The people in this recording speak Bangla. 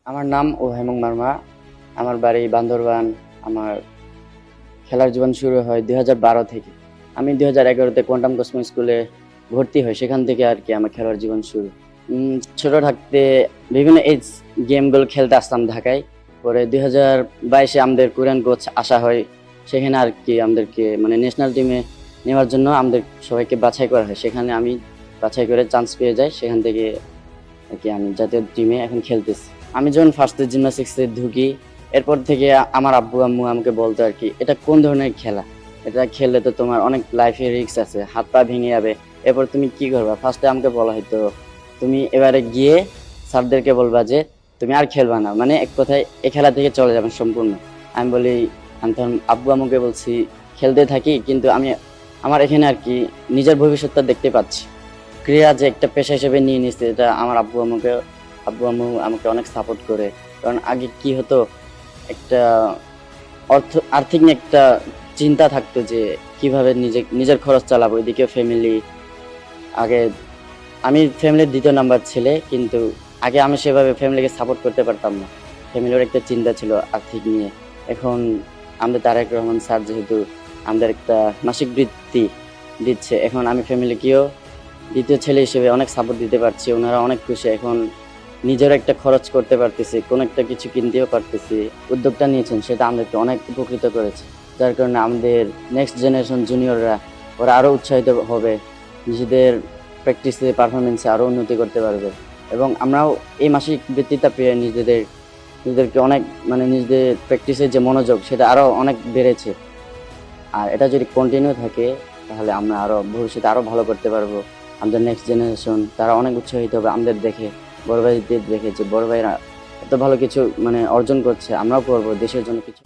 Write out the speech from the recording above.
আমার নাম হেমং মার্মা। আমার বাড়ি বান্দরবান। আমার খেলার জীবন শুরু হয় 2012 থেকে। আমি 2011-তে কোয়ান্টাম কসমো স্কুলে ভর্তি হই, সেখান থেকে আর কি আমার খেলার জীবন শুরু। ছোট থাকতে বিভিন্ন এজ গেমগুলো খেলতে আসতাম ঢাকায়। পরে 2022-এ আমাদের কোরিয়ান কোচ আসা হয়, সেখানে আর কি আমাদেরকে মানে ন্যাশনাল টিমে নেওয়ার জন্য আমাদের সবাইকে বাছাই করা হয়। সেখানে আমি বাছাই করে চান্স পেয়ে যাই, সেখান থেকে আর কি আমি জাতীয় টিমে এখন খেলতেছি। আমি যখন ফার্স্টে জিমনাস্টিক্সে ঢুকি, এরপর থেকে আমার আব্বু আম্মু আমাকে বলতো আর কি, এটা কোন ধরনের খেলা, এটা খেললে তো তোমার অনেক লাইফে রিস্ক আছে, হাত পা ভেঙে যাবে, এরপর তুমি কি করবা। ফার্স্টে আমাকে বলা হয়তো তুমি এবারে গিয়ে স্যারদেরকে বলবা যে তুমি আর খেলবা না, মানে এক কথায় এ খেলা থেকে চলে যাবেন সম্পূর্ণ। আমি বলি, আমি তখন আব্বু আম্মুকে বলছি খেলতে থাকি, কিন্তু আমি আমার এখানে আর কি নিজের ভবিষ্যৎটা দেখতে পাচ্ছি। ক্রীড়া যে একটা পেশা হিসেবে নিয়ে নিচ্ছে, এটা আমার আব্বু আম্মু আমাকে অনেক সাপোর্ট করে। কারণ আগে কি হতো, একটা আর্থিক নিয়ে একটা চিন্তা থাকতো যে কিভাবে নিজের খরচ চালাবো, এদিকে ফ্যামিলি। আগে আমি ফ্যামিলির দ্বিতীয় নাম্বার ছেলে, কিন্তু আগে আমি সেভাবে ফ্যামিলিকে সাপোর্ট করতে পারতাম না। ফ্যামিলির একটা চিন্তা ছিল আর্থিক নিয়ে। এখন আমাদের তারেক রহমান স্যার যেহেতু আমাদের একটা মাসিক বৃত্তি দিচ্ছে, এখন আমি ফ্যামিলিকেও দ্বিতীয় ছেলে হিসেবে অনেক সাপোর্ট দিতে পারছি। ওনারা অনেক খুশি। এখন নিজের একটা খরচ করতে পারতেছি, কোনো একটা কিছু কিনতেও পারতেছি। উদ্যোগটা নিয়েছেন সেটা আমাদেরকে অনেক উপকৃত করেছে, যার কারণে আমাদের নেক্সট জেনারেশন জুনিয়ররা ওরা আরও উৎসাহিত হবে, নিজেদের প্র্যাকটিসে পারফরমেন্সে আরও উন্নতি করতে পারবে। এবং আমরাও এই মাসিক বৃত্তিটা পেয়ে নিজেদেরকে অনেক মানে নিজেদের প্র্যাকটিসের যে মনোযোগ সেটা আরও অনেক বেড়েছে। আর এটা যদি কন্টিনিউ থাকে, তাহলে আমরা আরও ভবিষ্যতে আরও ভালো করতে পারবো। আমাদের নেক্সট জেনারেশন তারা অনেক উৎসাহিত হবে আমাদের দেখে, বড় ভাইদের দেখে, যে বড় ভাইরা এত ভালো কিছু মানে অর্জন করছে, আমরাও করবো দেশের জন্য কিছু।